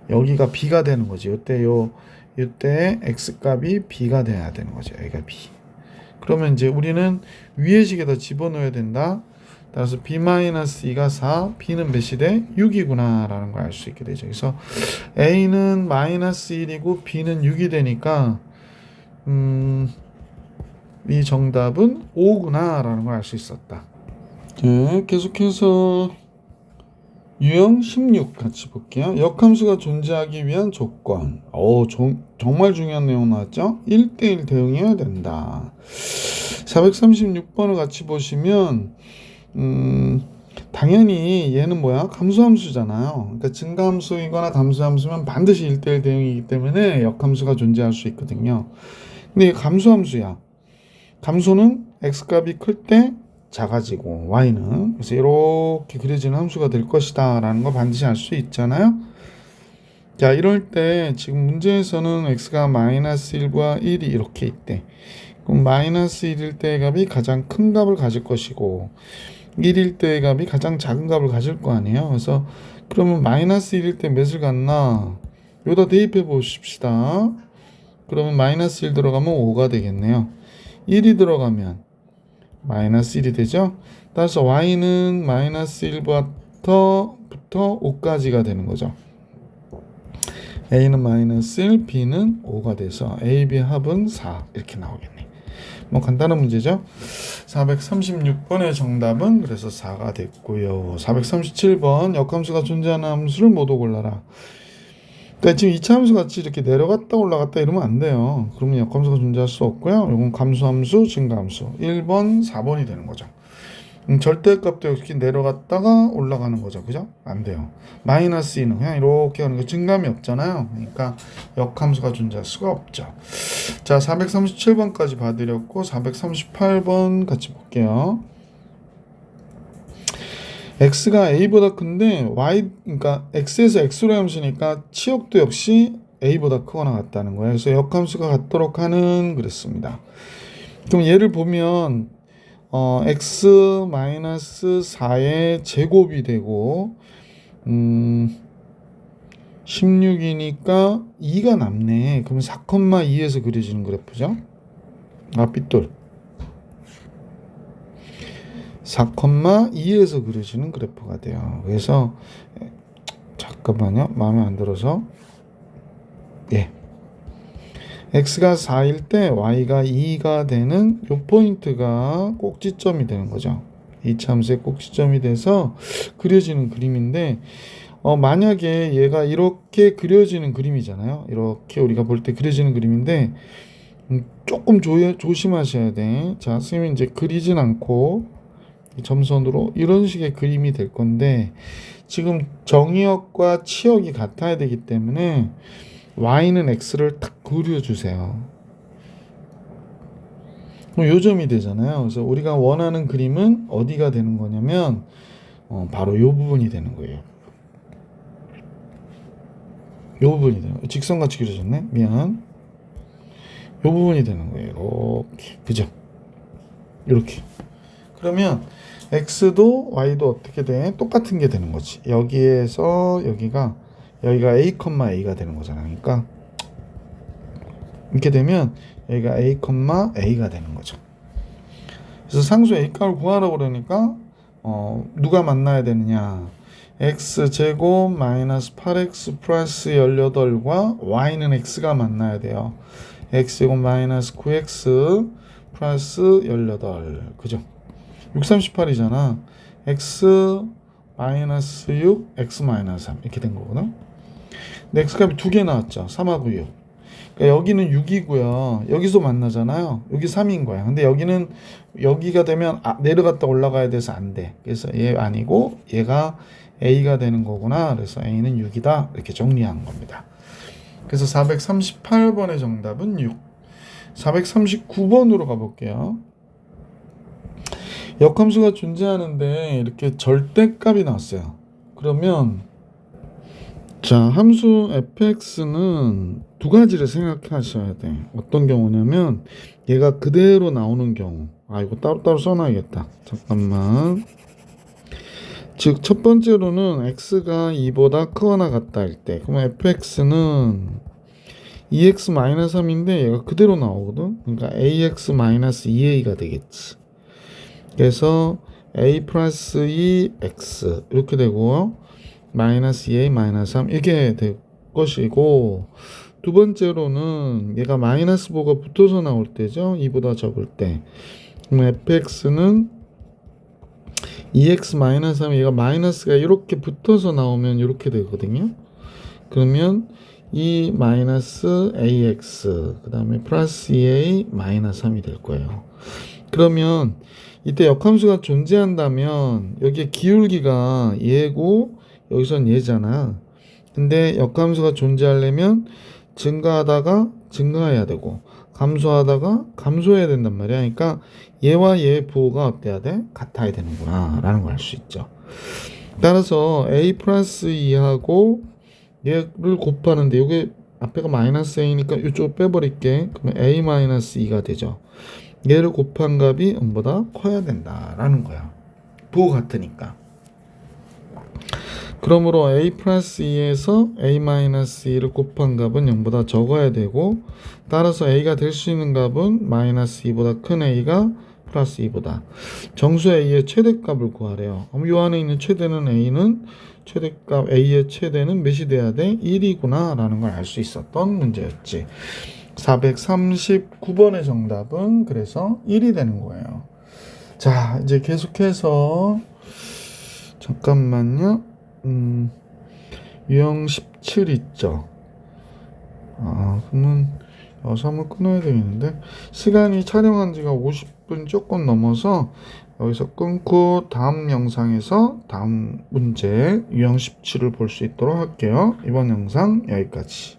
여기가 b가 되는 거지. 이때 x 값이 b가 돼야 되는 거죠. 여기가 b. 그러면 이제 우리는 위의 식에다 집어넣어야 된다. 따라서 b-2가 4, b는 몇이 돼? 6이구나 라는 걸 알 수 있게 되죠. 그래서 a는 마이너스 1이고 b는 6이 되니까 이 정답은 5구나 라는 걸 알 수 있었다. 네, 계속해서 유형 16 같이 볼게요. 역함수가 존재하기 위한 조건. 정말 중요한 내용 나왔죠? 1대1 대응해야 된다. 436번을 같이 보시면 당연히 얘는 뭐야? 감수함수잖아요. 그러니까 증가함수이거나 감수함수면 반드시 1대1 대응이기 때문에 역함수가 존재할 수 있거든요. 근데 이게 감수함수야. 감수는 x값이 클 때 작아지고 y는 그래서 이렇게 그려지는 함수가 될 것이다 라는 거 반드시 알 수 있잖아요. 자, 이럴 때 지금 문제에서는 x가 마이너스 1과 1이 이렇게 있대. 그럼 마이너스 1일 때의 값이 가장 큰 값을 가질 것이고 1일 때의 값이 가장 작은 값을 가질 거 아니에요. 그래서 그러면 마이너스 1일 때 몇을 갖나? 여기다 대입해 보십시다. 그러면 마이너스 1 들어가면 5가 되겠네요. 1이 들어가면 마이너스 1이 되죠. 따라서 y는 마이너스 1부터 5까지가 되는 거죠. a는 마이너스 1, b는 5가 돼서 a, b 합은 4 이렇게 나오겠네. 뭐 간단한 문제죠. 436번의 정답은 그래서 4가 됐고요. 437번 역함수가 존재하는 함수를 모두 골라라. 그러니까 지금 2차 함수 같이 이렇게 내려갔다 올라갔다 이러면 안 돼요. 그러면 역함수가 존재할 수 없고요. 이건 감수함수, 증가함수 1번, 4번이 되는 거죠. 절대값도 이렇게 내려갔다가 올라가는 거죠. 그죠? 안 돼요. 마이너스 2는 그냥 이렇게 하는 거 증감이 없잖아요. 그러니까 역함수가 존재할 수가 없죠. 자, 437번까지 봐드렸고 438번 같이 볼게요. x가 a보다 큰데 y, 그러니까 x에서 x로 함수니까 치역도 역시 a보다 크거나 같다는 거예요. 그래서 역함수가 같도록 하는 그랬습니다. 그럼 얘를 보면 x-4의 제곱이 되고 16이니까 2가 남네. 그럼 4,2에서 그려지는 그래프죠. 아, 삐뚤. 4,2에서 그려지는 그래프가 돼요. 그래서 잠깐만요. 마음에 안 들어서 x가 4일 때 y가 2가 되는 요 포인트가 꼭지점이 되는 거죠. 이 참수의 꼭지점이 돼서 그려지는 그림인데 만약에 얘가 이렇게 그려지는 그림이잖아요. 이렇게 우리가 볼 때 그려지는 그림인데 조금 조심하셔야 돼. 자, 선생님이 이제 그리진 않고 점선으로 이런 식의 그림이 될 건데 지금 정의역과 치역이 같아야 되기 때문에 y는 x를 딱 그려주세요. 그럼 요점이 되잖아요. 그래서 우리가 원하는 그림은 어디가 되는 거냐면 바로 요 부분이 되는 거예요. 요 부분이 되는 거예요. 직선같이 그려졌네. 미안. 요 부분이 되는 거예요. 이렇게. 그죠? 이렇게. 그러면 x도 y도 어떻게 돼? 똑같은 게 되는 거지. 여기에서 여기가 a,a가 되는 거잖아. 그러니까 이렇게 되면 여기가 a,a가 되는 거죠. 그래서 상수 a값을 구하라고 그러니까 누가 만나야 되느냐? x제곱 마이너스 8x 플러스 18과 y는 x가 만나야 돼요. x제곱 마이너스 9x 플러스 18. 그죠? 638이잖아. x 마이너스 6, x 마이너스 3 이렇게 된 거거든. 근데 x값이 두 개 나왔죠. 3하고 6. 그러니까 여기는 6이고요. 여기서 만나잖아요. 여기 3인 거야. 근데 여기는 여기가 되면 내려갔다 올라가야 돼서 안 돼. 그래서 얘 아니고 얘가 A가 되는 거구나. 그래서 A는 6이다. 이렇게 정리한 겁니다. 그래서 438번의 정답은 6. 439번으로 가볼게요. 역함수가 존재하는데 이렇게 절대값이 나왔어요. 그러면 자, 함수 fx는 두 가지를 생각하셔야 돼. 어떤 경우냐면 얘가 그대로 나오는 경우. 이거 따로따로 써놔야겠다. 잠깐만. 즉 첫 번째로는 x가 2보다 크거나 같다 할 때, 그러면 fx는 2x-3인데 얘가 그대로 나오거든. 그러니까 ax-2a가 되겠지. 그래서 a 플러스 2x 이렇게 되고 마이너스 2a 마이너스 3 이렇게 될 것이고, 두 번째로는 얘가 마이너스 보가 붙어서 나올 때죠. 2보다 적을 때. 그럼 fx는 2x 마이너스 3 얘가 마이너스가 이렇게 붙어서 나오면 이렇게 되거든요. 그러면 2 마이너스 ax 그 다음에 플러스 2a 마이너스 3이 될 거예요. 그러면 이때 역함수가 존재한다면 여기에 기울기가 얘고 여기선 얘잖아. 근데 역함수가 존재하려면 증가하다가 증가해야 되고 감소하다가 감소해야 된단 말이야. 그러니까 얘와 얘의 부호가 어때야 돼? 같아야 되는구나 라는 걸 알 수 있죠. 따라서 a 플러스 2하고 얘를 곱하는데 이게 앞에가 마이너스 a니까 이쪽을 빼버릴게. 그러면 a 마이너스 2가 되죠. 얘를 곱한 값이 0보다 커야 된다라는 거야. 부호 같으니까. 그러므로 a 플러스 2에서 a 마이너스 2를 곱한 값은 0보다 적어야 되고, 따라서 a가 될 수 있는 값은 마이너스 2보다 큰 a가 플러스 2보다. 정수 a의 최대값을 구하래요. 그럼 이 안에 있는 최대는 a는 최대값 a의 최대는 몇이 돼야 돼? 1이구나 라는 걸 알 수 있었던 문제였지. 439번의 정답은 그래서 1이 되는 거예요. 자, 이제 계속해서 잠깐만요. 유형 17 있죠. 그러면 여기서 한번 끊어야 되겠는데, 시간이 촬영한 지가 50분 조금 넘어서 여기서 끊고 다음 영상에서 다음 문제 유형 17을 볼 수 있도록 할게요. 이번 영상 여기까지.